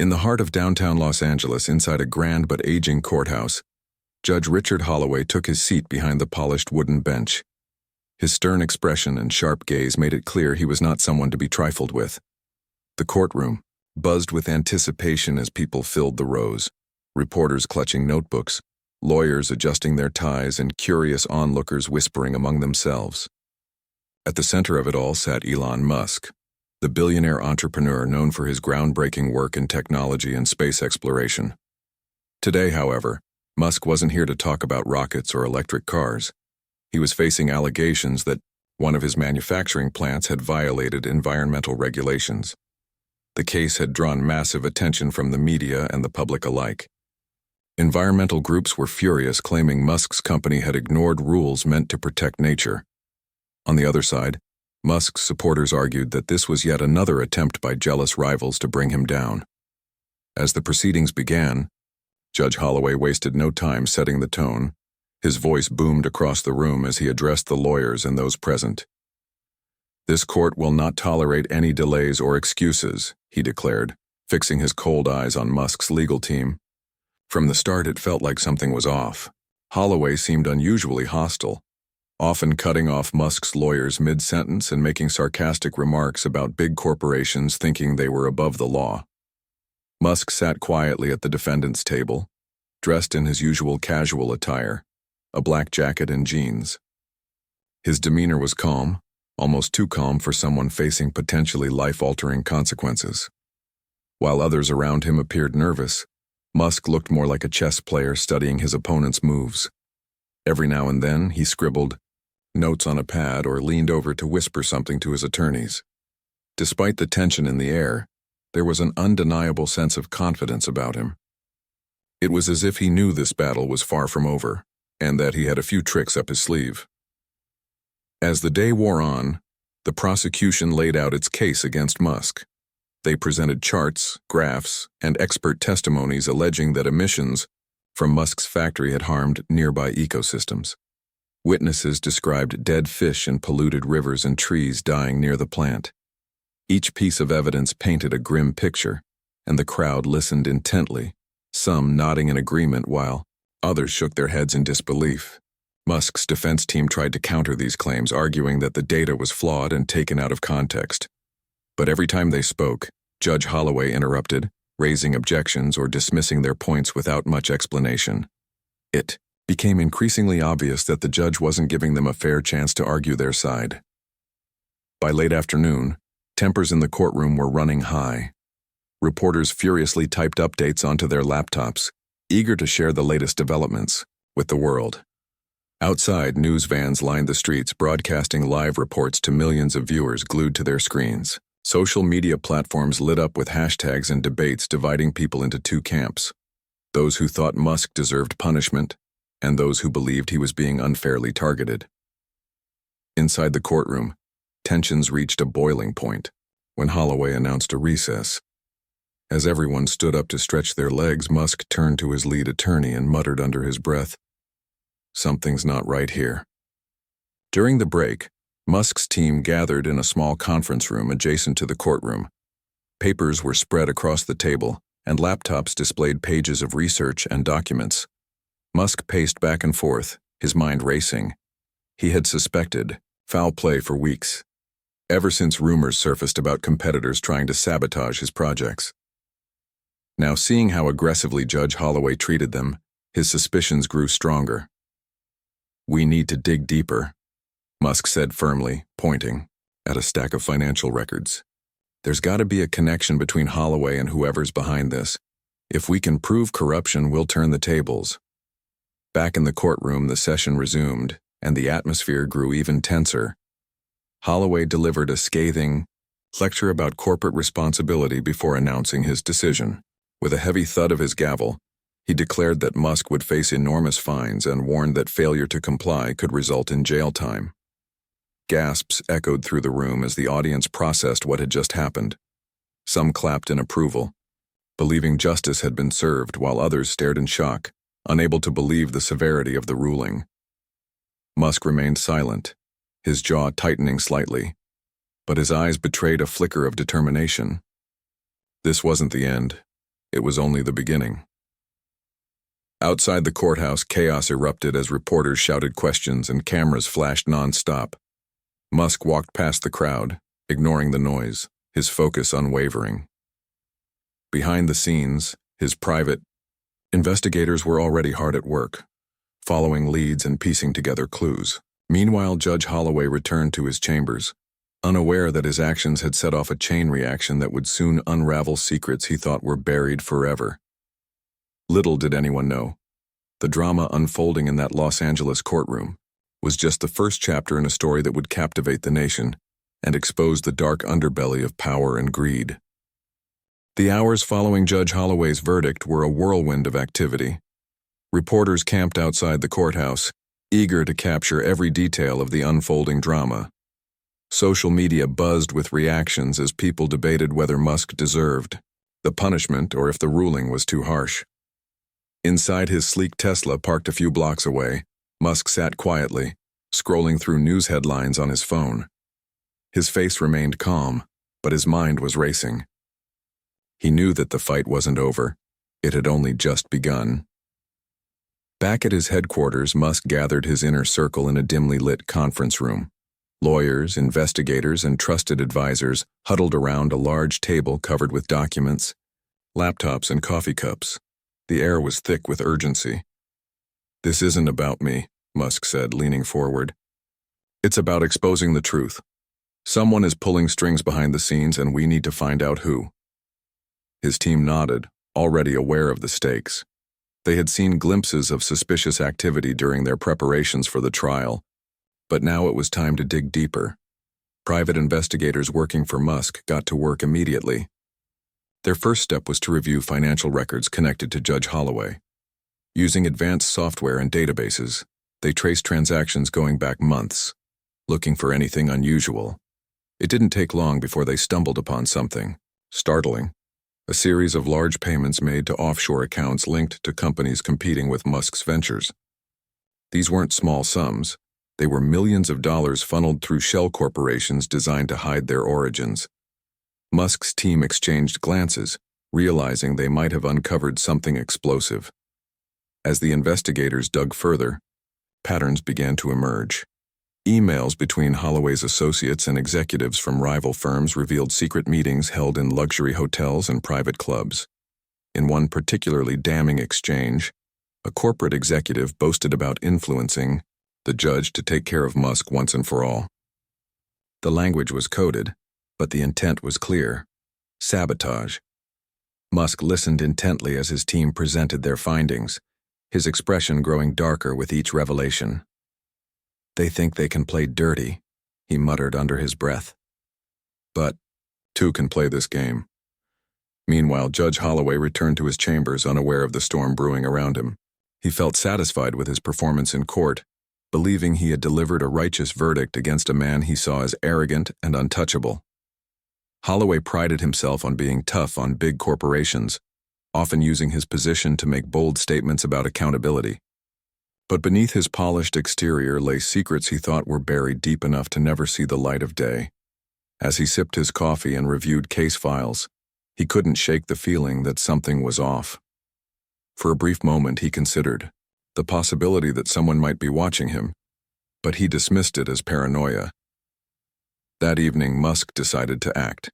In the heart of downtown Los Angeles, inside a grand but aging courthouse, Judge Richard Holloway took his seat behind the polished wooden bench. His stern expression and sharp gaze made it clear he was not someone to be trifled with. The courtroom buzzed with anticipation as people filled the rows, reporters clutching notebooks, lawyers adjusting their ties, and curious onlookers whispering among themselves. At the center of it all sat Elon Musk, the billionaire entrepreneur known for his groundbreaking work in technology and space exploration. Today, however, Musk wasn't here to talk about rockets or electric cars. He was facing allegations that one of his manufacturing plants had violated environmental regulations. The case had drawn massive attention from the media and the public alike. Environmental groups were furious, claiming Musk's company had ignored rules meant to protect nature. On the other side, Musk's supporters argued that this was yet another attempt by jealous rivals to bring him down. As the proceedings began, Judge Holloway wasted no time setting the tone. His voice boomed across the room as he addressed the lawyers and those present. "This court will not tolerate any delays or excuses," he declared, fixing his cold eyes on Musk's legal team. From the start, it felt like something was off. Holloway seemed unusually hostile, often cutting off Musk's lawyers mid-sentence and making sarcastic remarks about big corporations thinking they were above the law. Musk sat quietly at the defendant's table, dressed in his usual casual attire, a black jacket and jeans. His demeanor was calm, almost too calm for someone facing potentially life-altering consequences. While others around him appeared nervous, Musk looked more like a chess player studying his opponent's moves. Every now and then, he scribbled notes on a pad or leaned over to whisper something to his attorneys. Despite the tension in the air, there was an undeniable sense of confidence about him. It was as if he knew this battle was far from over, and that he had a few tricks up his sleeve. As the day wore on, the prosecution laid out its case against Musk. They presented charts, graphs, and expert testimonies alleging that emissions from Musk's factory had harmed nearby ecosystems. Witnesses described dead fish in polluted rivers and trees dying near the plant. Each piece of evidence painted a grim picture, and the crowd listened intently, some nodding in agreement while others shook their heads in disbelief. Musk's defense team tried to counter these claims, arguing that the data was flawed and taken out of context. But every time they spoke, Judge Holloway interrupted, raising objections or dismissing their points without much explanation. It became increasingly obvious that the judge wasn't giving them a fair chance to argue their side. By late afternoon, tempers in the courtroom were running high. Reporters furiously typed updates onto their laptops, eager to share the latest developments with the world. Outside, news vans lined the streets, broadcasting live reports to millions of viewers glued to their screens. Social media platforms lit up with hashtags and debates dividing people into two camps: those who thought Musk deserved punishment, and those who believed he was being unfairly targeted. Inside the courtroom, tensions reached a boiling point when Holloway announced a recess. As everyone stood up to stretch their legs, Musk turned to his lead attorney and muttered under his breath, "Something's not right here." During the break, Musk's team gathered in a small conference room adjacent to the courtroom. Papers were spread across the table, and laptops displayed pages of research and documents. Musk paced back and forth, his mind racing. He had suspected foul play for weeks, ever since rumors surfaced about competitors trying to sabotage his projects. Now, seeing how aggressively Judge Holloway treated them, his suspicions grew stronger. "We need to dig deeper," Musk said firmly, pointing at a stack of financial records. "There's got to be a connection between Holloway and whoever's behind this. If we can prove corruption, we'll turn the tables." Back in the courtroom, the session resumed, and the atmosphere grew even tenser. Holloway delivered a scathing lecture about corporate responsibility before announcing his decision. With a heavy thud of his gavel, he declared that Musk would face enormous fines and warned that failure to comply could result in jail time. Gasps echoed through the room as the audience processed what had just happened. Some clapped in approval, believing justice had been served, while others stared in shock, unable to believe the severity of the ruling. Musk remained silent, his jaw tightening slightly, but his eyes betrayed a flicker of determination. This wasn't the end. it was only the beginning. Outside the courthouse, chaos erupted as reporters shouted questions and cameras flashed non-stop. Musk walked past the crowd, ignoring the noise, his focus unwavering. Behind the scenes, his private investigators were already hard at work, following leads and piecing together clues. Meanwhile, Judge Holloway returned to his chambers, unaware that his actions had set off a chain reaction that would soon unravel secrets he thought were buried forever. Little did anyone know, the drama unfolding in that Los Angeles courtroom was just the first chapter in a story that would captivate the nation and expose the dark underbelly of power and greed. The hours following Judge Holloway's verdict were a whirlwind of activity. Reporters camped outside the courthouse, eager to capture every detail of the unfolding drama. Social media buzzed with reactions as people debated whether Musk deserved the punishment or if the ruling was too harsh. Inside his sleek Tesla parked a few blocks away, Musk sat quietly, scrolling through news headlines on his phone. His face remained calm, but his mind was racing. He knew that the fight wasn't over. It had only just begun. Back at his headquarters, Musk gathered his inner circle in a dimly lit conference room. Lawyers, investigators, and trusted advisors huddled around a large table covered with documents, laptops, and coffee cups. The air was thick with urgency. "This isn't about me," Musk said, leaning forward. "It's about exposing the truth. Someone is pulling strings behind the scenes, and we need to find out who." His team nodded, already aware of the stakes. They had seen glimpses of suspicious activity during their preparations for the trial, but now it was time to dig deeper. Private investigators working for Musk got to work immediately. Their first step was to review financial records connected to Judge Holloway. Using advanced software and databases, they traced transactions going back months, looking for anything unusual. It didn't take long before they stumbled upon something startling: a series of large payments made to offshore accounts linked to companies competing with Musk's ventures. These weren't small sums. They were millions of dollars funneled through shell corporations designed to hide their origins. Musk's team exchanged glances, realizing they might have uncovered something explosive. As the investigators dug further, patterns began to emerge. Emails between Holloway's associates and executives from rival firms revealed secret meetings held in luxury hotels and private clubs. In one particularly damning exchange, a corporate executive boasted about influencing the judge to take care of Musk once and for all. The language was coded, but the intent was clear: sabotage. Musk listened intently as his team presented their findings, his expression growing darker with each revelation. "They think they can play dirty," he muttered under his breath. "But two can play this game." Meanwhile, Judge Holloway returned to his chambers, unaware of the storm brewing around him. He felt satisfied with his performance in court, believing he had delivered a righteous verdict against a man he saw as arrogant and untouchable. Holloway prided himself on being tough on big corporations, often using his position to make bold statements about accountability. But beneath his polished exterior lay secrets he thought were buried deep enough to never see the light of day. As he sipped his coffee and reviewed case files, he couldn't shake the feeling that something was off. For a brief moment he considered the possibility that someone might be watching him, but he dismissed it as paranoia. That evening, Musk decided to act.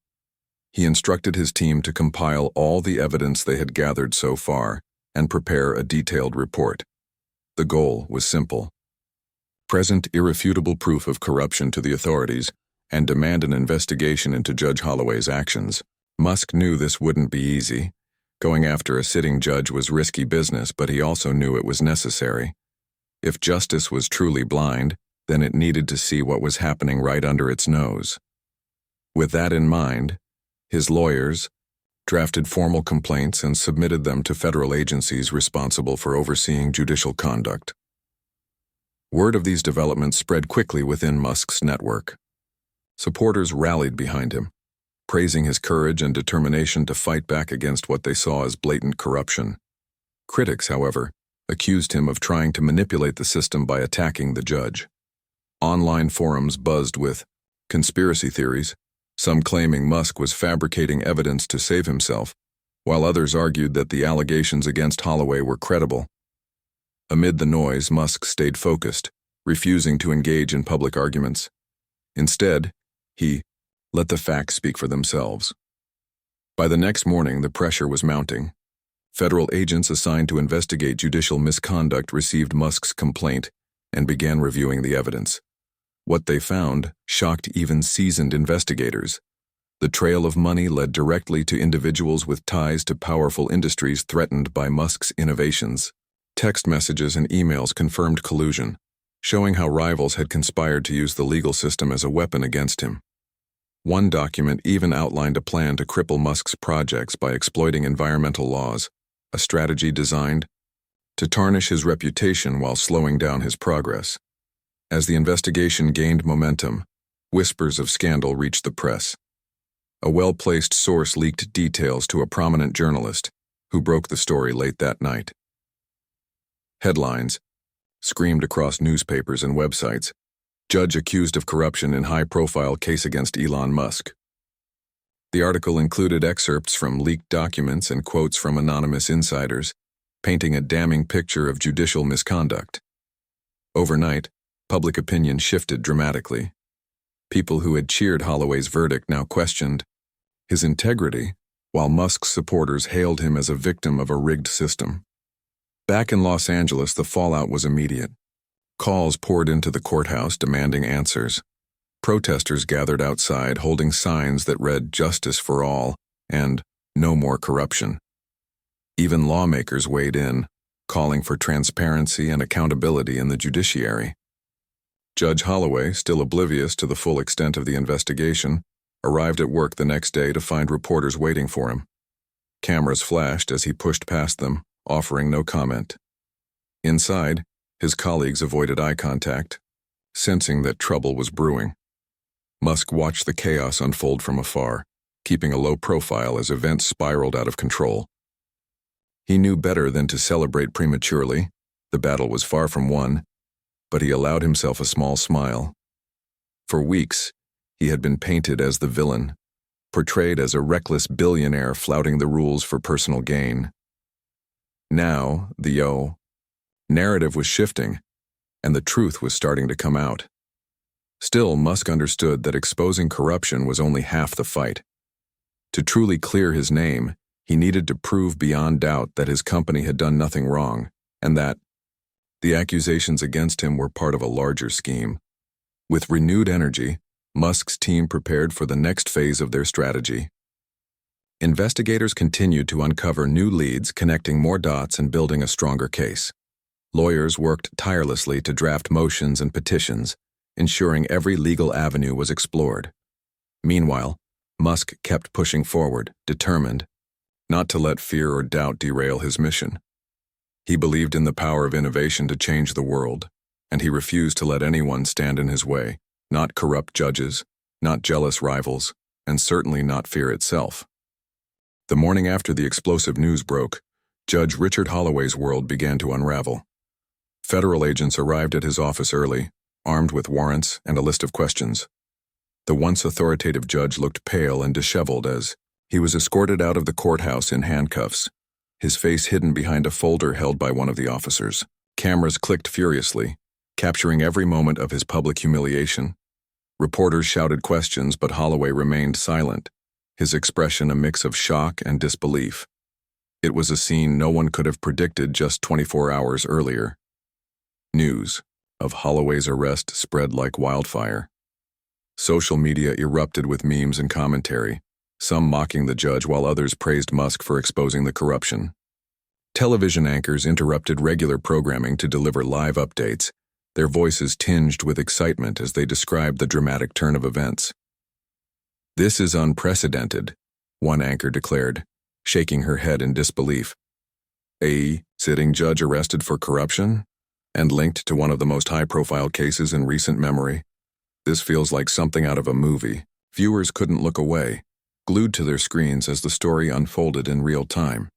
He instructed his team to compile all the evidence they had gathered so far and prepare a detailed report. The goal was simple: present irrefutable proof of corruption to the authorities and demand an investigation into Judge Holloway's actions. Musk knew this wouldn't be easy. Going after a sitting judge was risky business, but he also knew it was necessary. If justice was truly blind, then it needed to see what was happening right under its nose. With that in mind, his lawyers drafted formal complaints and submitted them to federal agencies responsible for overseeing judicial conduct. Word of these developments spread quickly within Musk's network. Supporters rallied behind him, praising his courage and determination to fight back against what they saw as blatant corruption. Critics, however, accused him of trying to manipulate the system by attacking the judge. Online forums buzzed with conspiracy theories, some claiming Musk was fabricating evidence to save himself, while others argued that the allegations against Holloway were credible. Amid the noise, Musk stayed focused, refusing to engage in public arguments. Instead, he let the facts speak for themselves. By the next morning, the pressure was mounting. Federal agents assigned to investigate judicial misconduct received Musk's complaint and began reviewing the evidence. What they found shocked even seasoned investigators. The trail of money led directly to individuals with ties to powerful industries threatened by Musk's innovations. Text messages and emails confirmed collusion, showing how rivals had conspired to use the legal system as a weapon against him. One document even outlined a plan to cripple Musk's projects by exploiting environmental laws, a strategy designed to tarnish his reputation while slowing down his progress. As the investigation gained momentum, whispers of scandal reached the press. A well-placed source leaked details to a prominent journalist, who broke the story late that night. Headlines screamed across newspapers and websites. Judge accused of corruption in high-profile case against Elon Musk. The article included excerpts from leaked documents and quotes from anonymous insiders, painting a damning picture of judicial misconduct. Overnight, public opinion shifted dramatically. People who had cheered Holloway's verdict now questioned his integrity, while Musk's supporters hailed him as a victim of a rigged system. Back in Los Angeles, the fallout was immediate. Calls poured into the courthouse demanding answers. Protesters gathered outside holding signs that read "Justice for All" and "No More Corruption." Even lawmakers weighed in, calling for transparency and accountability in the judiciary. Judge Holloway, still oblivious to the full extent of the investigation, arrived at work the next day to find reporters waiting for him. Cameras flashed as he pushed past them, offering no comment. Inside, his colleagues avoided eye contact, sensing that trouble was brewing. Musk watched the chaos unfold from afar, keeping a low profile as events spiraled out of control. He knew better than to celebrate prematurely. The battle was far from won, but he allowed himself a small smile. For weeks, he had been painted as the villain, portrayed as a reckless billionaire flouting the rules for personal gain. Now, the narrative was shifting, and the truth was starting to come out. Still, Musk understood that exposing corruption was only half the fight. To truly clear his name, he needed to prove beyond doubt that his company had done nothing wrong, and that the accusations against him were part of a larger scheme. With renewed energy, Musk's team prepared for the next phase of their strategy. Investigators continued to uncover new leads, connecting more dots and building a stronger case. Lawyers worked tirelessly to draft motions and petitions, ensuring every legal avenue was explored. Meanwhile, Musk kept pushing forward, determined not to let fear or doubt derail his mission. He believed in the power of innovation to change the world, and he refused to let anyone stand in his way, not corrupt judges, not jealous rivals, and certainly not fear itself. The morning after the explosive news broke, Judge Richard Holloway's world began to unravel. Federal agents arrived at his office early, armed with warrants and a list of questions. The once authoritative judge looked pale and disheveled as he was escorted out of the courthouse in handcuffs, his face hidden behind a folder held by one of the officers. Cameras clicked furiously, capturing every moment of his public humiliation. Reporters shouted questions, but Holloway remained silent, his expression a mix of shock and disbelief. It was a scene no one could have predicted just 24 hours earlier. News of Holloway's arrest spread like wildfire. Social media erupted with memes and commentary, some mocking the judge while others praised Musk for exposing the corruption. Television anchors interrupted regular programming to deliver live updates, their voices tinged with excitement as they described the dramatic turn of events. "This is unprecedented," one anchor declared, shaking her head in disbelief. "A sitting judge arrested for corruption? And linked to one of the most high-profile cases in recent memory? This feels like something out of a movie." Viewers couldn't look away, glued to their screens as the story unfolded in real time.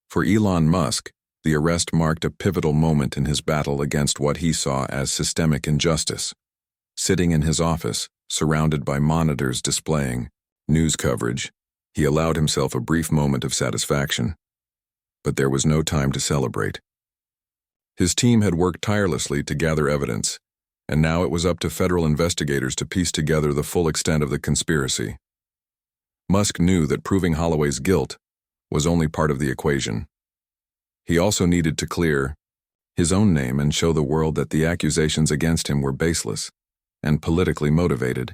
For Elon Musk, the arrest marked a pivotal moment in his battle against what he saw as systemic injustice. Sitting in his office, surrounded by monitors displaying news coverage, He allowed himself a brief moment of satisfaction, but there was no time to celebrate. His team had worked tirelessly to gather evidence, and now it was up to federal investigators to piece together the full extent of the conspiracy. Musk knew that proving Holloway's guilt was only part of the equation. He also needed to clear his own name and show the world that the accusations against him were baseless and politically motivated.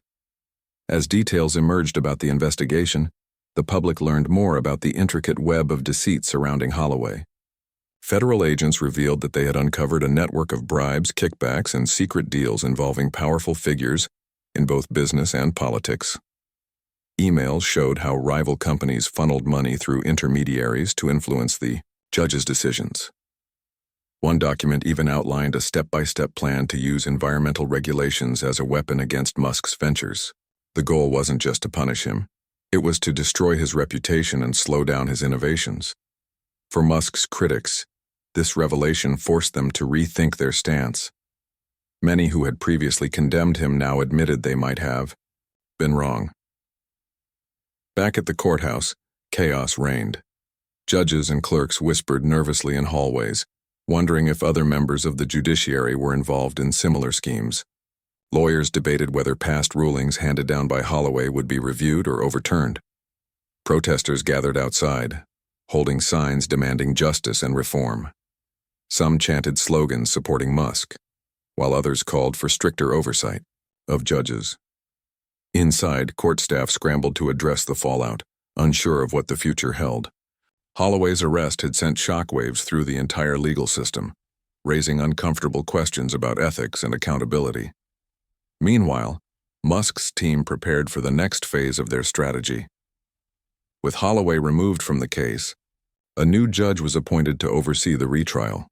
As details emerged about the investigation, the public learned more about the intricate web of deceit surrounding Holloway. Federal agents revealed that they had uncovered a network of bribes, kickbacks, and secret deals involving powerful figures in both business and politics. Emails showed how rival companies funneled money through intermediaries to influence the judge's decisions. One document even outlined a step-by-step plan to use environmental regulations as a weapon against Musk's ventures. The goal wasn't just to punish him. It was to destroy his reputation and slow down his innovations. For Musk's critics, this revelation forced them to rethink their stance. Many who had previously condemned him now admitted they might have been wrong. Back at the courthouse, chaos reigned. Judges and clerks whispered nervously in hallways, wondering if other members of the judiciary were involved in similar schemes. Lawyers debated whether past rulings handed down by Holloway would be reviewed or overturned. Protesters gathered outside, holding signs demanding justice and reform. Some chanted slogans supporting Musk, while others called for stricter oversight of judges. Inside, court staff scrambled to address the fallout, unsure of what the future held. Holloway's arrest had sent shockwaves through the entire legal system, raising uncomfortable questions about ethics and accountability. Meanwhile, Musk's team prepared for the next phase of their strategy. With Holloway removed from the case, a new judge was appointed to oversee the retrial.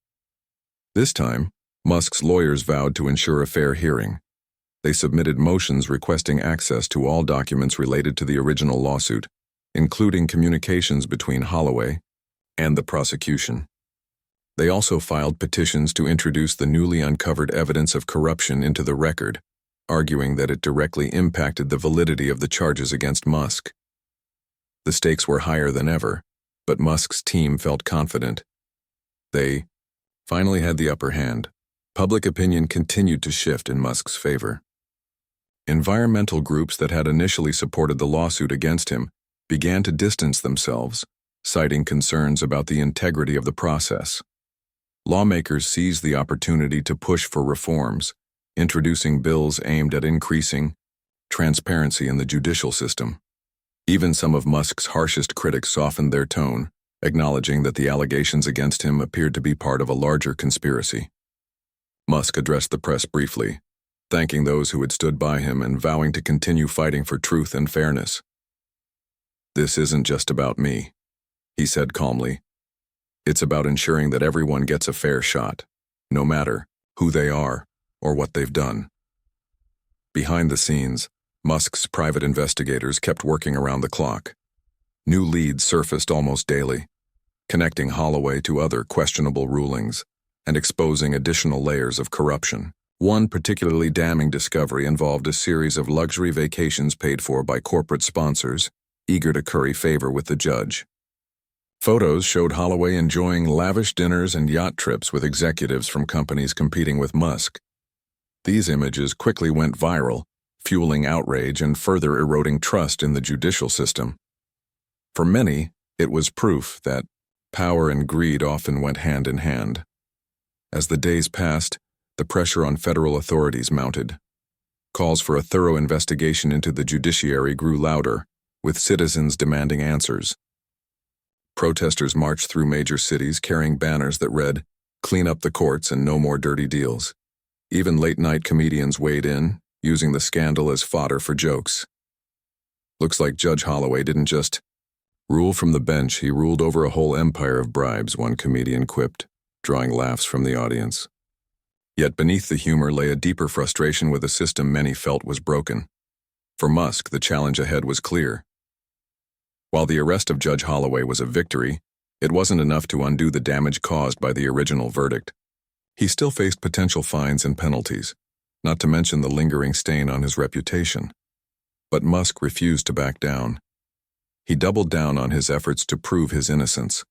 This time, Musk's lawyers vowed to ensure a fair hearing. They submitted motions requesting access to all documents related to the original lawsuit, including communications between Holloway and the prosecution. They also filed petitions to introduce the newly uncovered evidence of corruption into the record, arguing that it directly impacted the validity of the charges against Musk. The stakes were higher than ever, but Musk's team felt confident. They finally had the upper hand. Public opinion continued to shift in Musk's favor. Environmental groups that had initially supported the lawsuit against him began to distance themselves, citing concerns about the integrity of the process. Lawmakers seized the opportunity to push for reforms, introducing bills aimed at increasing transparency in the judicial system. Even some of Musk's harshest critics softened their tone, acknowledging that the allegations against him appeared to be part of a larger conspiracy. Musk addressed the press briefly, thanking those who had stood by him and vowing to continue fighting for truth and fairness. "This isn't just about me," he said calmly. "It's about ensuring that everyone gets a fair shot, no matter who they are or what they've done." Behind the scenes, Musk's private investigators kept working around the clock. New leads surfaced almost daily, connecting Holloway to other questionable rulings and exposing additional layers of corruption. One particularly damning discovery involved a series of luxury vacations paid for by corporate sponsors, eager to curry favor with the judge. Photos showed Holloway enjoying lavish dinners and yacht trips with executives from companies competing with Musk. These images quickly went viral, fueling outrage and further eroding trust in the judicial system. For many, it was proof that power and greed often went hand in hand. As the days passed, the pressure on federal authorities mounted. Calls for a thorough investigation into the judiciary grew louder, with citizens demanding answers. Protesters marched through major cities carrying banners that read, "Clean up the courts and no more dirty deals." Even late-night comedians weighed in, using the scandal as fodder for jokes. "Looks like Judge Holloway didn't just rule from the bench, he ruled over a whole empire of bribes," one comedian quipped, drawing laughs from the audience. Yet beneath the humor lay a deeper frustration with a system many felt was broken. For Musk, the challenge ahead was clear. While the arrest of Judge Holloway was a victory, it wasn't enough to undo the damage caused by the original verdict. He still faced potential fines and penalties, not to mention the lingering stain on his reputation. But Musk refused to back down. He doubled down on his efforts to prove his innocence,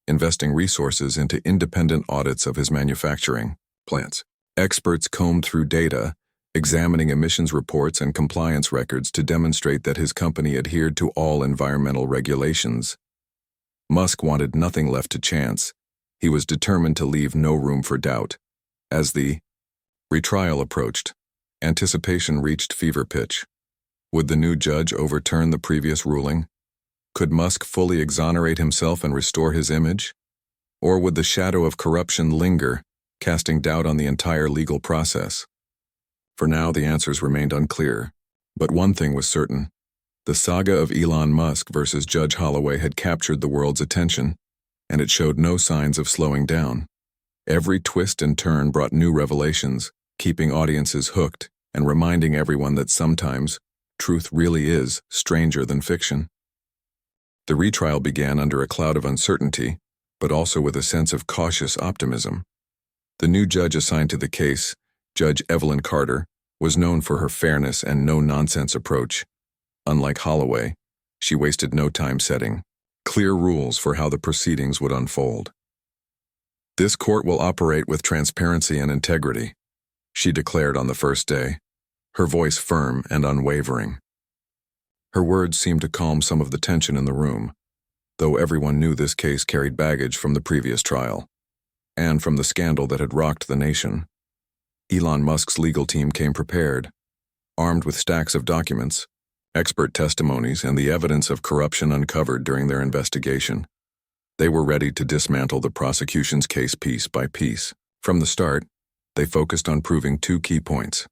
investing resources into independent audits of his manufacturing plants. Experts combed through data, examining emissions reports and compliance records to demonstrate that his company adhered to all environmental regulations. Musk wanted nothing left to chance. He was determined to leave no room for doubt. As the retrial approached, anticipation reached fever pitch. Would the new judge overturn the previous ruling? Could Musk fully exonerate himself and restore his image? Or would the shadow of corruption linger, casting doubt on the entire legal process? For now, the answers remained unclear. But one thing was certain. The saga of Elon Musk versus Judge Holloway had captured the world's attention, and it showed no signs of slowing down. Every twist and turn brought new revelations, keeping audiences hooked and reminding everyone that sometimes truth really is stranger than fiction. The retrial began under a cloud of uncertainty, but also with a sense of cautious optimism. The new judge assigned to the case, Judge Evelyn Carter, was known for her fairness and no-nonsense approach. Unlike Holloway, she wasted no time setting clear rules for how the proceedings would unfold. "This court will operate with transparency and integrity," she declared on the first day, her voice firm and unwavering. Her words seemed to calm some of the tension in the room, though everyone knew this case carried baggage from the previous trial, and from the scandal that had rocked the nation. Elon Musk's legal team came prepared, armed with stacks of documents, expert testimonies, and the evidence of corruption uncovered during their investigation. They were ready to dismantle the prosecution's case piece by piece. From the start, they focused on proving two key points.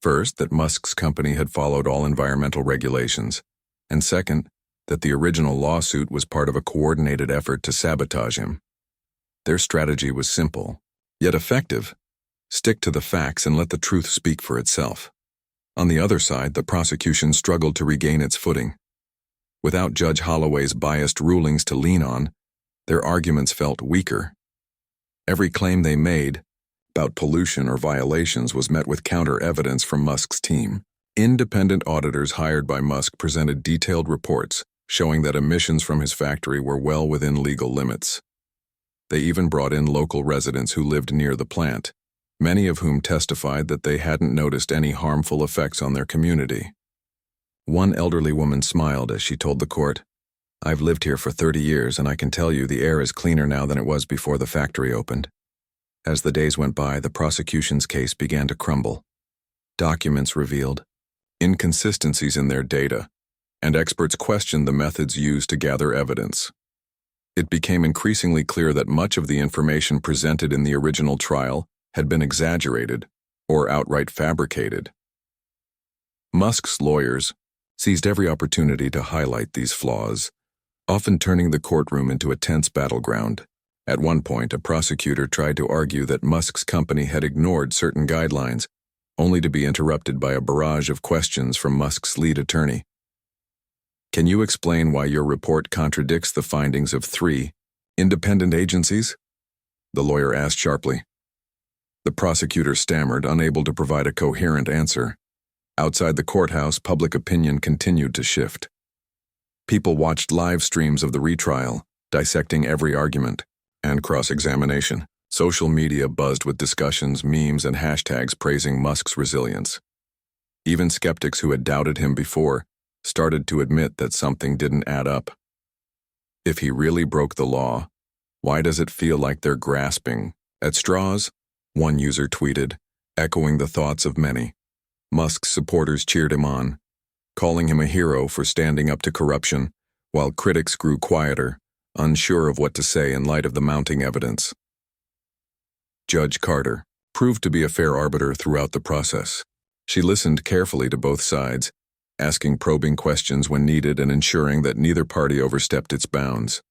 First, that Musk's company had followed all environmental regulations, and second, that the original lawsuit was part of a coordinated effort to sabotage him. Their strategy was simple, yet effective. Stick to the facts and let the truth speak for itself. On the other side, the prosecution struggled to regain its footing. Without Judge Holloway's biased rulings to lean on, their arguments felt weaker. Every claim they made about pollution or violations was met with counter-evidence from Musk's team. Independent auditors hired by Musk presented detailed reports showing that emissions from his factory were well within legal limits. They even brought in local residents who lived near the plant, many of whom testified that they hadn't noticed any harmful effects on their community. One elderly woman smiled as she told the court, "I've lived here for 30 years and I can tell you the air is cleaner now than it was before the factory opened." As the days went by, the prosecution's case began to crumble. Documents revealed inconsistencies in their data, and experts questioned the methods used to gather evidence. It became increasingly clear that much of the information presented in the original trial had been exaggerated or outright fabricated. Musk's lawyers seized every opportunity to highlight these flaws, often turning the courtroom into a tense battleground. At one point, a prosecutor tried to argue that Musk's company had ignored certain guidelines, only to be interrupted by a barrage of questions from Musk's lead attorney. "Can you explain why your report contradicts the findings of 3 independent agencies?" the lawyer asked sharply. The prosecutor stammered, unable to provide a coherent answer. Outside the courthouse, public opinion continued to shift. People watched live streams of the retrial, dissecting every argument and cross-examination. Social media buzzed with discussions, memes, and hashtags praising Musk's resilience. Even skeptics who had doubted him before started to admit that something didn't add up. If he really broke the law, why does it feel like they're grasping at straws? One user tweeted, echoing the thoughts of many. Musk's supporters cheered him on, calling him a hero for standing up to corruption, while critics grew quieter, unsure of what to say in light of the mounting evidence. Judge Carter proved to be a fair arbiter throughout the process. She listened carefully to both sides, asking probing questions when needed and ensuring that neither party overstepped its bounds.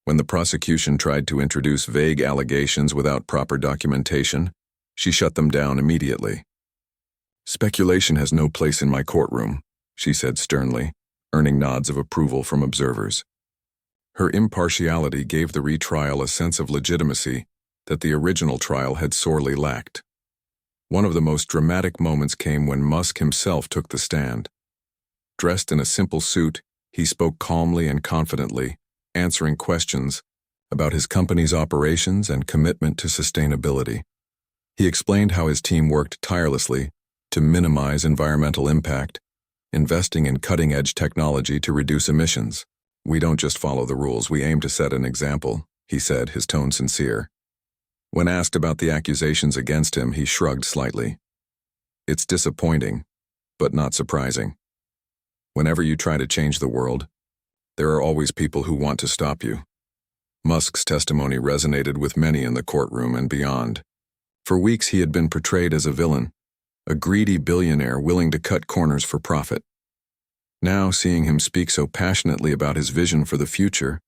When the prosecution tried to introduce vague allegations without proper documentation, she shut them down immediately. "Speculation has no place in my courtroom," she said sternly, earning nods of approval from observers. Her impartiality gave the retrial a sense of legitimacy that the original trial had sorely lacked. One of the most dramatic moments came when Musk himself took the stand. Dressed in a simple suit, He spoke calmly and confidently, answering questions about his company's operations and commitment to sustainability. He explained how his team worked tirelessly to minimize environmental impact, investing in cutting-edge technology to reduce emissions. "We don't just follow the rules, we aim to set an example," he said, his tone sincere. When asked about the accusations against him, he shrugged slightly. "It's disappointing, but not surprising. Whenever you try to change the world, there are always people who want to stop you." Musk's testimony resonated with many in the courtroom and beyond. For weeks he had been portrayed as a villain, a greedy billionaire willing to cut corners for profit. Now, seeing him speak so passionately about his vision for the future,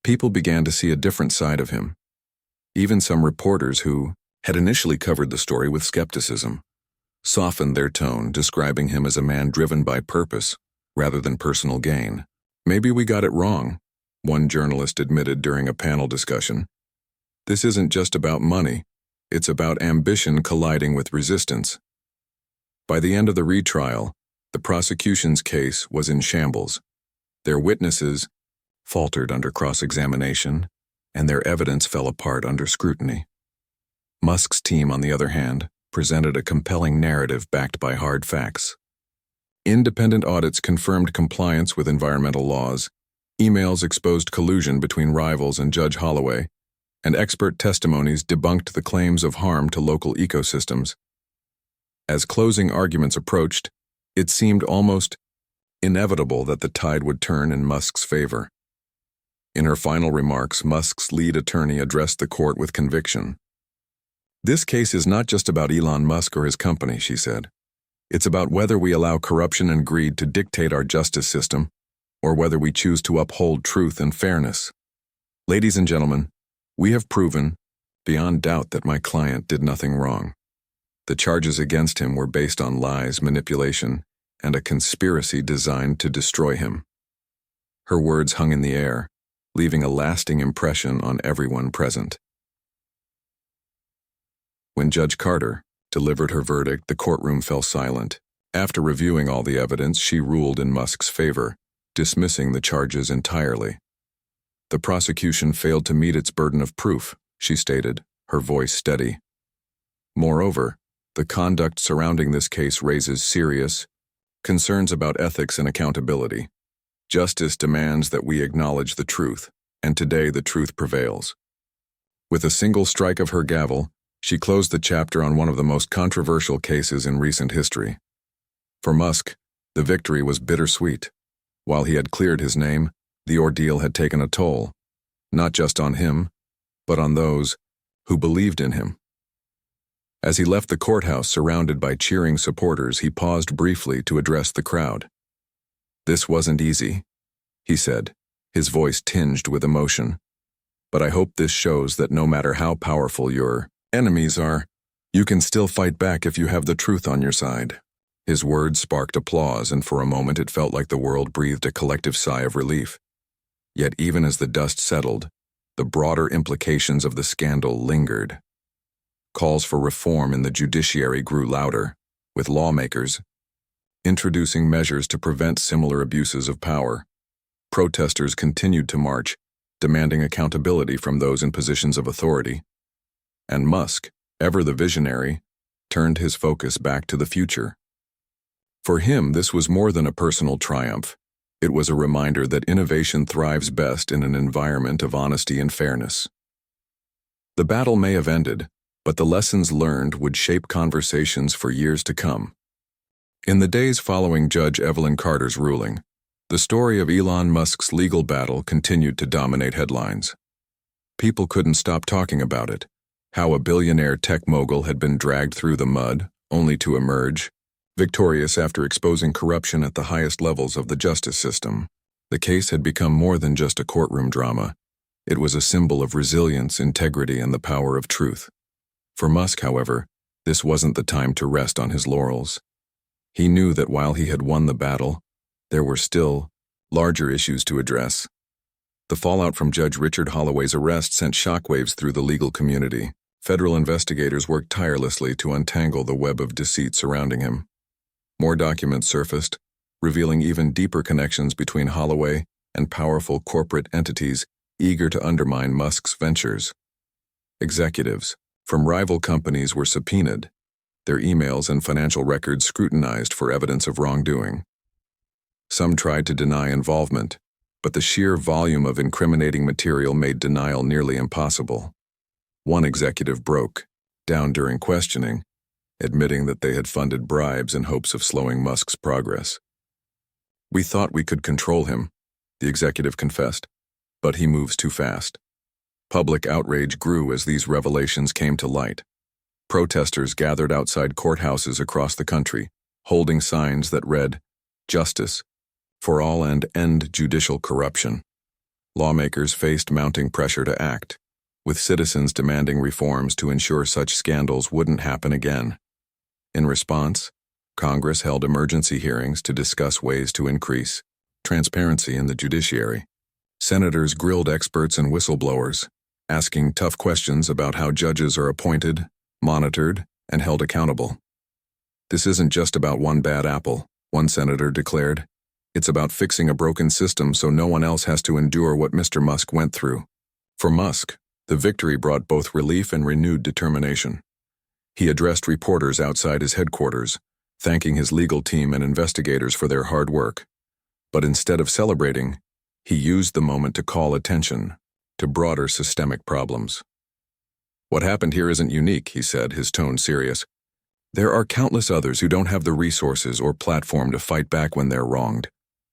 people began to see a different side of him. Even some reporters who had initially covered the story with skepticism softened their tone, describing him as a man driven by purpose rather than personal gain. "Maybe we got it wrong," one journalist admitted during a panel discussion. "This isn't just about money, it's about ambition colliding with resistance." By the end of the retrial, the prosecution's case was in shambles. Their witnesses faltered under cross-examination, and their evidence fell apart under scrutiny. Musk's team, on the other hand, presented a compelling narrative backed by hard facts. Independent audits confirmed compliance with environmental laws, emails exposed collusion between rivals and Judge Holloway, and expert testimonies debunked the claims of harm to local ecosystems. As closing arguments approached, it seemed almost inevitable that the tide would turn in Musk's favor. In her final remarks, Musk's lead attorney addressed the court with conviction. "This case is not just about Elon Musk or his company," she said. "It's about whether we allow corruption and greed to dictate our justice system, or whether we choose to uphold truth and fairness. Ladies and gentlemen, we have proven, beyond doubt, that my client did nothing wrong. The charges against him were based on lies, manipulation, and a conspiracy designed to destroy him." Her words hung in the air, leaving a lasting impression on everyone present. When Judge Carter delivered her verdict, the courtroom fell silent. After reviewing all the evidence, she ruled in Musk's favor, dismissing the charges entirely. "The prosecution failed to meet its burden of proof," she stated, her voice steady. "Moreover, the conduct surrounding this case raises serious concerns about ethics and accountability. Justice demands that we acknowledge the truth, and today the truth prevails." With a single strike of her gavel, she closed the chapter on one of the most controversial cases in recent history. For Musk, the victory was bittersweet. While he had cleared his name, the ordeal had taken a toll, not just on him, but on those who believed in him. As he left the courthouse surrounded by cheering supporters, he paused briefly to address the crowd. "This wasn't easy," he said, his voice tinged with emotion. "But I hope this shows that no matter how powerful your enemies are, you can still fight back if you have the truth on your side." His words sparked applause, and for a moment it felt like the world breathed a collective sigh of relief. Yet even as the dust settled, the broader implications of the scandal lingered. Calls for reform in the judiciary grew louder, with lawmakers introducing measures to prevent similar abuses of power. Protesters continued to march, demanding accountability from those in positions of authority. And Musk, ever the visionary, turned his focus back to the future. For him, this was more than a personal triumph. It was a reminder that innovation thrives best in an environment of honesty and fairness. The battle may have ended, but the lessons learned would shape conversations for years to come. In the days following Judge Evelyn Carter's ruling, the story of Elon Musk's legal battle continued to dominate headlines. People couldn't stop talking about it, how a billionaire tech mogul had been dragged through the mud, only to emerge victorious after exposing corruption at the highest levels of the justice system. The case had become more than just a courtroom drama. It was a symbol of resilience, integrity, and the power of truth. For Musk, however, this wasn't the time to rest on his laurels. He knew that while he had won the battle, there were still larger issues to address. The fallout from Judge Richard Holloway's arrest sent shockwaves through the legal community. Federal investigators worked tirelessly to untangle the web of deceit surrounding him. More documents surfaced, revealing even deeper connections between Holloway and powerful corporate entities eager to undermine Musk's ventures. Executives from rival companies were subpoenaed, their emails and financial records scrutinized for evidence of wrongdoing. Some tried to deny involvement, but the sheer volume of incriminating material made denial nearly impossible. One executive broke down during questioning, admitting that they had funded bribes in hopes of slowing Musk's progress. "We thought we could control him," the executive confessed, "but he moves too fast." Public outrage grew as these revelations came to light. Protesters gathered outside courthouses across the country, holding signs that read, "Justice for all and end judicial corruption." Lawmakers faced mounting pressure to act, with citizens demanding reforms to ensure such scandals wouldn't happen again. In response, Congress held emergency hearings to discuss ways to increase transparency in the judiciary. Senators grilled experts and whistleblowers, asking tough questions about how judges are appointed, monitored, and held accountable. "This isn't just about one bad apple," one senator declared. "It's about fixing a broken system so no one else has to endure what Mr. Musk went through." For Musk, the victory brought both relief and renewed determination. He addressed reporters outside his headquarters, thanking his legal team and investigators for their hard work. But instead of celebrating, he used the moment to call attention to broader systemic problems. "What happened here isn't unique," he said, his tone serious. "There are countless others who don't have the resources or platform to fight back when they're wronged.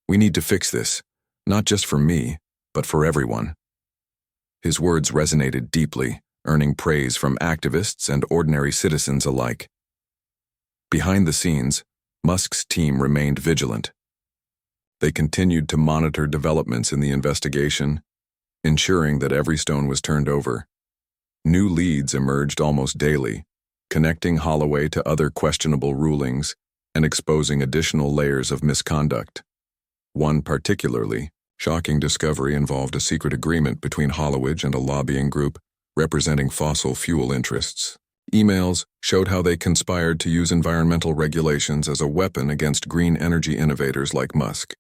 We need to fix this, not just for me, but for everyone." His words resonated deeply, earning praise from activists and ordinary citizens alike. Behind the scenes, Musk's team remained vigilant. They continued to monitor developments in the investigation, ensuring that every stone was turned over. New leads emerged almost daily, connecting Holloway to other questionable rulings and exposing additional layers of misconduct. One particularly shocking discovery involved a secret agreement between Holloway and a lobbying group representing fossil fuel interests. Emails showed how they conspired to use environmental regulations as a weapon against green energy innovators like Musk.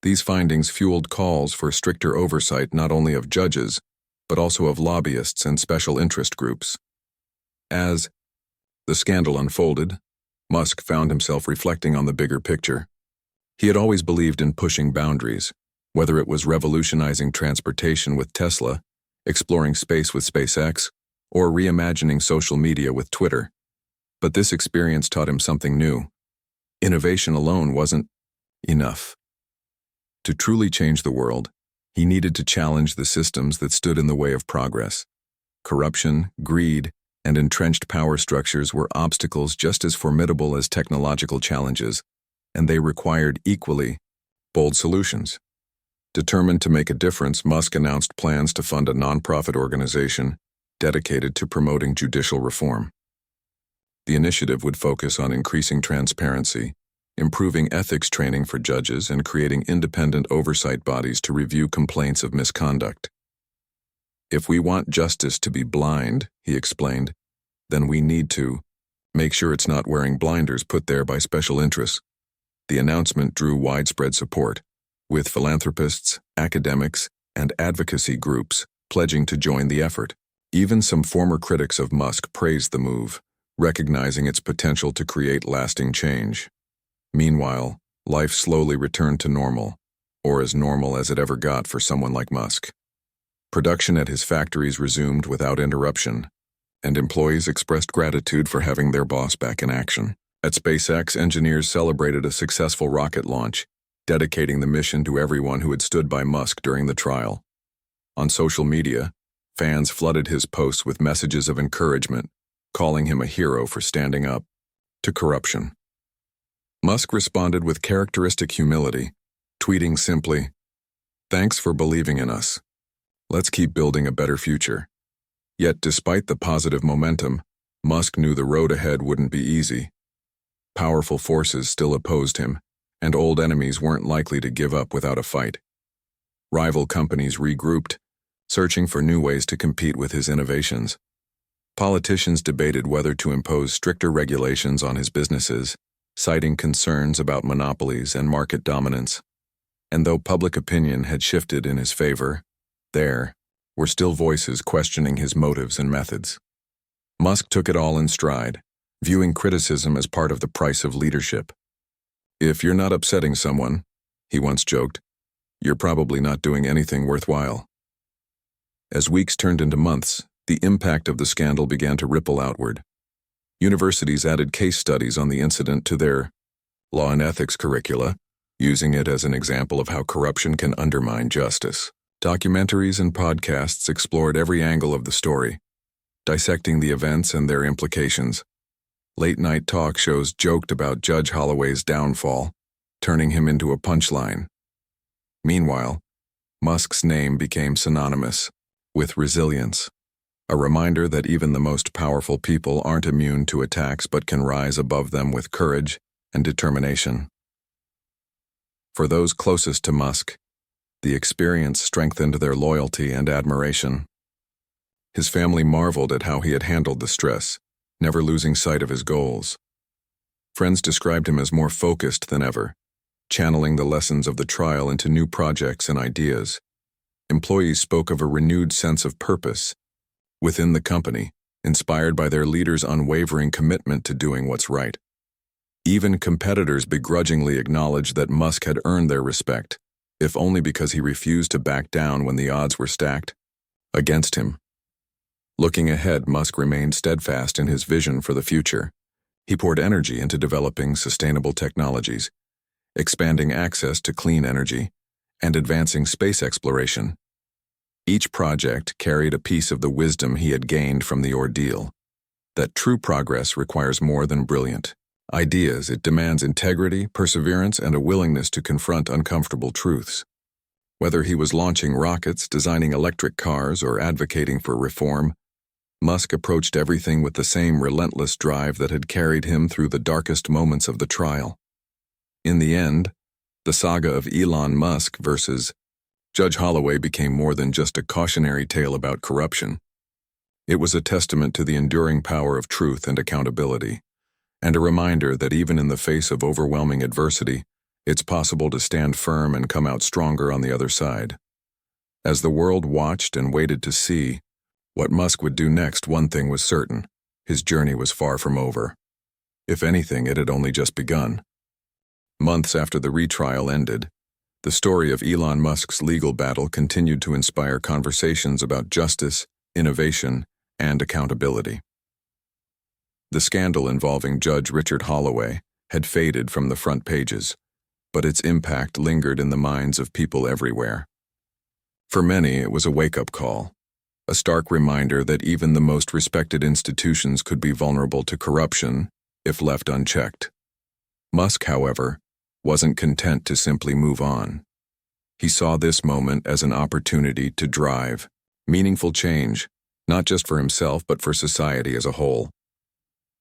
These findings fueled calls for stricter oversight not only of judges, but also of lobbyists and special interest groups. As the scandal unfolded, Musk found himself reflecting on the bigger picture. He had always believed in pushing boundaries, whether it was revolutionizing transportation with Tesla, exploring space with SpaceX, or reimagining social media with Twitter. But this experience taught him something new. Innovation alone wasn't enough. To truly change the world, he needed to challenge the systems that stood in the way of progress. Corruption, greed, and entrenched power structures were obstacles just as formidable as technological challenges, and they required equally bold solutions. Determined to make a difference, Musk announced plans to fund a nonprofit organization dedicated to promoting judicial reform. The initiative would focus on increasing transparency, improving ethics training for judges, and creating independent oversight bodies to review complaints of misconduct. "If we want justice to be blind," he explained, "then we need to make sure it's not wearing blinders put there by special interests." The announcement drew widespread support, with philanthropists, academics, and advocacy groups pledging to join the effort. Even some former critics of Musk praised the move, recognizing its potential to create lasting change. Meanwhile, life slowly returned to normal, or as normal as it ever got for someone like Musk. Production at his factories resumed without interruption, and employees expressed gratitude for having their boss back in action. At SpaceX, engineers celebrated a successful rocket launch, dedicating the mission to everyone who had stood by Musk during the trial. On social media, fans flooded his posts with messages of encouragement, calling him a hero for standing up to corruption. Musk responded with characteristic humility, tweeting simply, "Thanks for believing in us. Let's keep building a better future." Yet despite the positive momentum, Musk knew the road ahead wouldn't be easy. Powerful forces still opposed him, and old enemies weren't likely to give up without a fight. Rival companies regrouped, searching for new ways to compete with his innovations. Politicians debated whether to impose stricter regulations on his businesses, citing concerns about monopolies and market dominance. And though public opinion had shifted in his favor, there were still voices questioning his motives and methods. Musk took it all in stride, viewing criticism as part of the price of leadership. "If you're not upsetting someone," he once joked, "you're probably not doing anything worthwhile." As weeks turned into months, the impact of the scandal began to ripple outward. Universities added case studies on the incident to their law and ethics curricula, using it as an example of how corruption can undermine justice. Documentaries and podcasts explored every angle of the story, dissecting the events and their implications. Late-night talk shows joked about Judge Holloway's downfall, turning him into a punchline. Meanwhile, Musk's name became synonymous with resilience, a reminder that even the most powerful people aren't immune to attacks but can rise above them with courage and determination. For those closest to Musk, the experience strengthened their loyalty and admiration. His family marveled at how he had handled the stress, never losing sight of his goals. Friends described him as more focused than ever, channeling the lessons of the trial into new projects and ideas. Employees spoke of a renewed sense of purpose within the company, inspired by their leader's unwavering commitment to doing what's right. Even competitors begrudgingly acknowledged that Musk had earned their respect, if only because he refused to back down when the odds were stacked against him. Looking ahead, Musk remained steadfast in his vision for the future. He poured energy into developing sustainable technologies, expanding access to clean energy, and advancing space exploration. Each project carried a piece of the wisdom he had gained from the ordeal. That true progress requires more than brilliant ideas. It demands integrity, perseverance, and a willingness to confront uncomfortable truths. Whether he was launching rockets, designing electric cars, or advocating for reform, Musk approached everything with the same relentless drive that had carried him through the darkest moments of the trial. In the end, the saga of Elon Musk versus Judge Holloway became more than just a cautionary tale about corruption. It was a testament to the enduring power of truth and accountability, and a reminder that even in the face of overwhelming adversity, it's possible to stand firm and come out stronger on the other side. As the world watched and waited to see what Musk would do next, one thing was certain: his journey was far from over. If anything, it had only just begun. Months after the retrial ended, the story of Elon Musk's legal battle continued to inspire conversations about justice, innovation, and accountability. The scandal involving Judge Richard Holloway had faded from the front pages, but its impact lingered in the minds of people everywhere. For many, it was a wake-up call, a stark reminder that even the most respected institutions could be vulnerable to corruption if left unchecked. Musk, however, wasn't content to simply move on. He saw this moment as an opportunity to drive meaningful change, not just for himself but for society as a whole.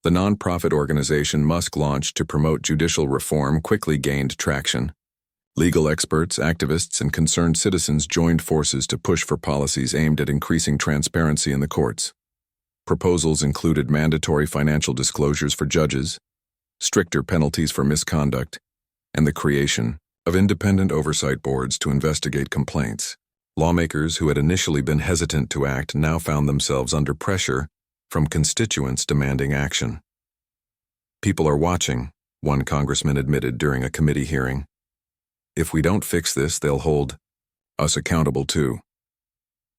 The nonprofit organization Musk launched to promote judicial reform quickly gained traction. Legal experts, activists, and concerned citizens joined forces to push for policies aimed at increasing transparency in the courts. Proposals included mandatory financial disclosures for judges, stricter penalties for misconduct, and the creation of independent oversight boards to investigate complaints. Lawmakers who had initially been hesitant to act now found themselves under pressure from constituents demanding action. "People are watching," one congressman admitted during a committee hearing. "If we don't fix this, they'll hold us accountable too."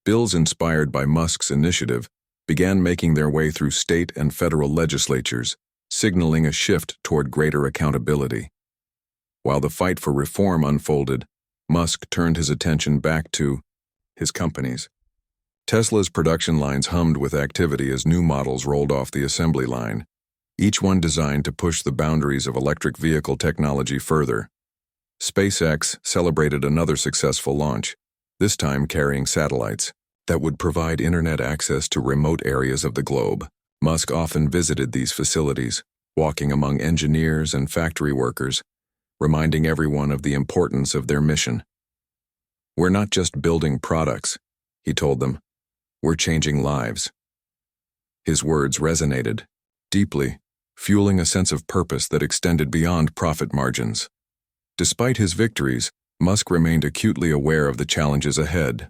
Bills inspired by Musk's initiative began making their way through state and federal legislatures, signaling a shift toward greater accountability. While the fight for reform unfolded, Musk turned his attention back to his companies. Tesla's production lines hummed with activity as new models rolled off the assembly line, each one designed to push the boundaries of electric vehicle technology further. SpaceX celebrated another successful launch, this time carrying satellites that would provide internet access to remote areas of the globe. Musk often visited these facilities, walking among engineers and factory workers, reminding everyone of the importance of their mission. "We're not just building products," he told them. "We're changing lives." His words resonated deeply, fueling a sense of purpose that extended beyond profit margins. Despite his victories, Musk remained acutely aware of the challenges ahead.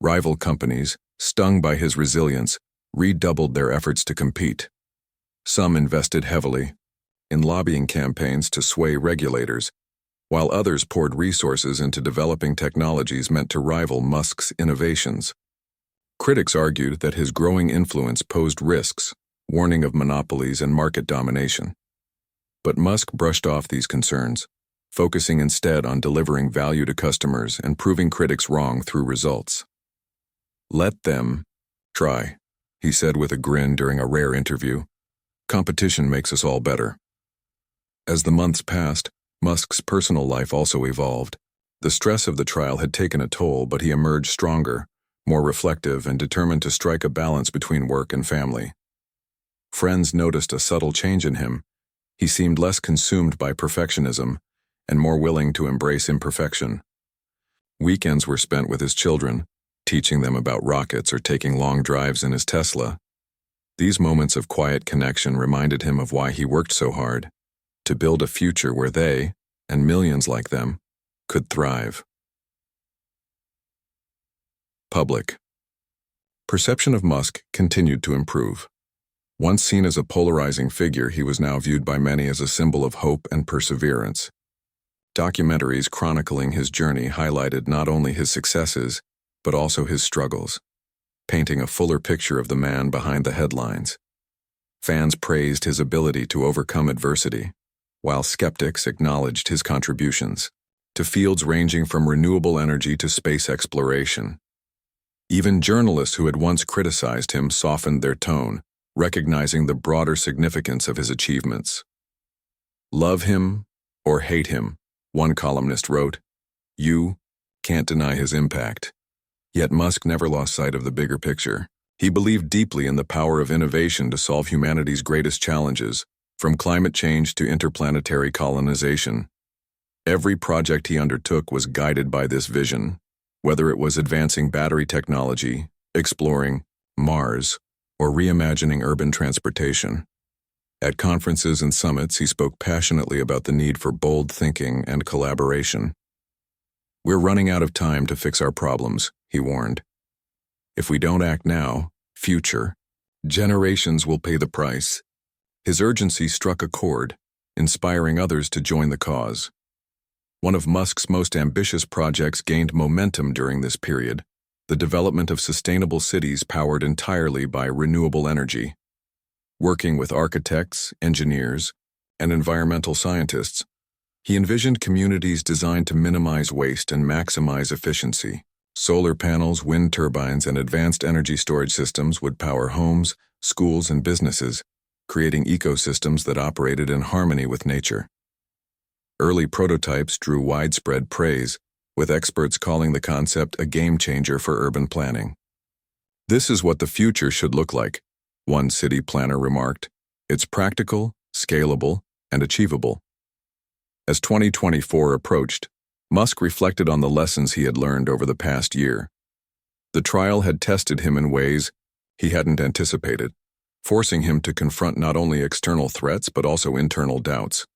Rival companies, stung by his resilience, redoubled their efforts to compete. Some invested heavily in lobbying campaigns to sway regulators, while others poured resources into developing technologies meant to rival Musk's innovations. Critics argued that his growing influence posed risks, warning of monopolies and market domination. But Musk brushed off these concerns, focusing instead on delivering value to customers and proving critics wrong through results. "Let them try," he said with a grin during a rare interview. "Competition makes us all better." As the months passed, Musk's personal life also evolved. The stress of the trial had taken a toll, but he emerged stronger, more reflective, and determined to strike a balance between work and family. Friends noticed a subtle change in him. He seemed less consumed by perfectionism and more willing to embrace imperfection. Weekends were spent with his children, teaching them about rockets or taking long drives in his Tesla. These moments of quiet connection reminded him of why he worked so hard: to build a future where they, and millions like them, could thrive. Public. Perception of Musk continued to improve. Once seen as a polarizing figure, he was now viewed by many as a symbol of hope and perseverance. Documentaries chronicling his journey highlighted not only his successes, but also his struggles, painting a fuller picture of the man behind the headlines. Fans praised his ability to overcome adversity, while skeptics acknowledged his contributions to fields ranging from renewable energy to space exploration. Even journalists who had once criticized him softened their tone, recognizing the broader significance of his achievements. "Love him or hate him," one columnist wrote, "you can't deny his impact." Yet Musk never lost sight of the bigger picture. He believed deeply in the power of innovation to solve humanity's greatest challenges, from climate change to interplanetary colonization. Every project he undertook was guided by this vision, whether it was advancing battery technology, exploring Mars, or reimagining urban transportation. At conferences and summits, he spoke passionately about the need for bold thinking and collaboration. "We're running out of time to fix our problems," he warned. "If we don't act now, future generations will pay the price." His urgency struck a chord, inspiring others to join the cause. One of Musk's most ambitious projects gained momentum during this period: the development of sustainable cities powered entirely by renewable energy. Working with architects, engineers, and environmental scientists, he envisioned communities designed to minimize waste and maximize efficiency. Solar panels, wind turbines, and advanced energy storage systems would power homes, schools, and businesses, creating ecosystems that operated in harmony with nature. Early prototypes drew widespread praise, with experts calling the concept a game-changer for urban planning. "This is what the future should look like," one city planner remarked. "It's practical, scalable, and achievable." As 2024 approached, Musk reflected on the lessons he had learned over the past year. The trial had tested him in ways he hadn't anticipated, forcing him to confront not only external threats but also internal doubts.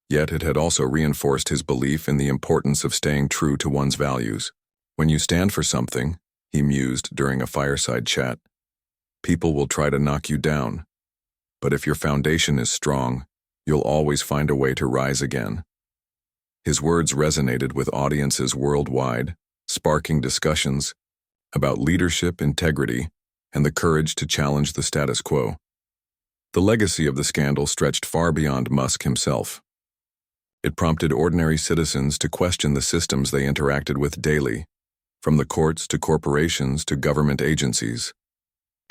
Yet it had also reinforced his belief in the importance of staying true to one's values. "When you stand for something," he mused during a fireside chat, "people will try to knock you down. But if your foundation is strong, you'll always find a way to rise again." His words resonated with audiences worldwide, sparking discussions about leadership, integrity, and the courage to challenge the status quo. The legacy of the scandal stretched far beyond Musk himself. It prompted ordinary citizens to question the systems they interacted with daily, from the courts to corporations to government agencies.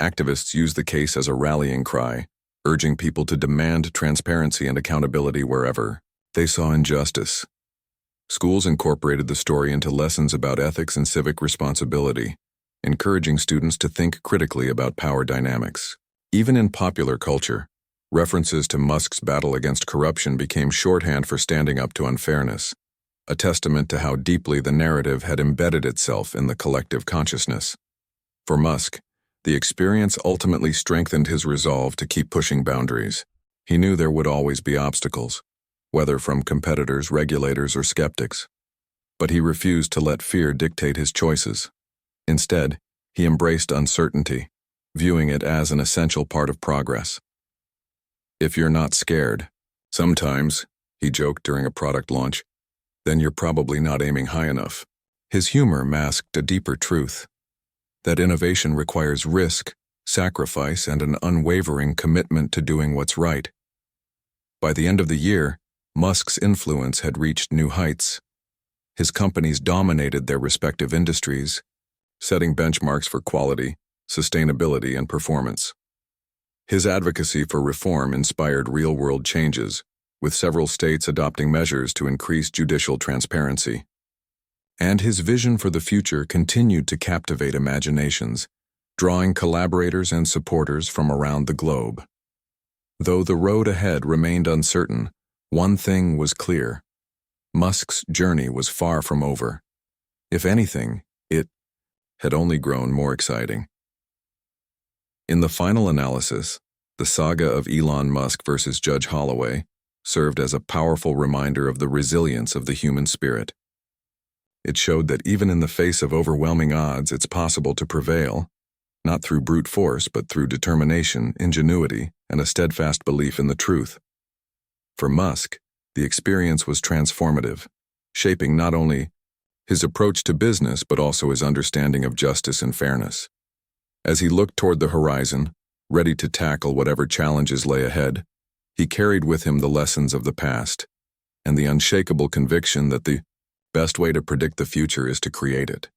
Activists used the case as a rallying cry, urging people to demand transparency and accountability wherever they saw injustice. Schools incorporated the story into lessons about ethics and civic responsibility, encouraging students to think critically about power dynamics. Even in popular culture, references to Musk's battle against corruption became shorthand for standing up to unfairness, a testament to how deeply the narrative had embedded itself in the collective consciousness. For Musk, the experience ultimately strengthened his resolve to keep pushing boundaries. He knew there would always be obstacles, whether from competitors, regulators, or skeptics. But he refused to let fear dictate his choices. Instead, he embraced uncertainty, viewing it as an essential part of progress. If you're not scared, sometimes, he joked during a product launch, then you're probably not aiming high enough. His humor masked a deeper truth, that innovation requires risk, sacrifice, and an unwavering commitment to doing what's right. By the end of the year, Musk's influence had reached new heights. His companies dominated their respective industries, setting benchmarks for quality, sustainability, and performance. His advocacy for reform inspired real-world changes, with several states adopting measures to increase judicial transparency. And his vision for the future continued to captivate imaginations, drawing collaborators and supporters from around the globe. Though the road ahead remained uncertain, one thing was clear. Musk's journey was far from over. If anything, it had only grown more exciting. In the final analysis, the saga of Elon Musk versus Judge Holloway served as a powerful reminder of the resilience of the human spirit. It showed that even in the face of overwhelming odds, it's possible to prevail, not through brute force, but through determination, ingenuity, and a steadfast belief in the truth. For Musk, the experience was transformative, shaping not only his approach to business but also his understanding of justice and fairness. As he looked toward the horizon, ready to tackle whatever challenges lay ahead, he carried with him the lessons of the past and the unshakable conviction that the best way to predict the future is to create it.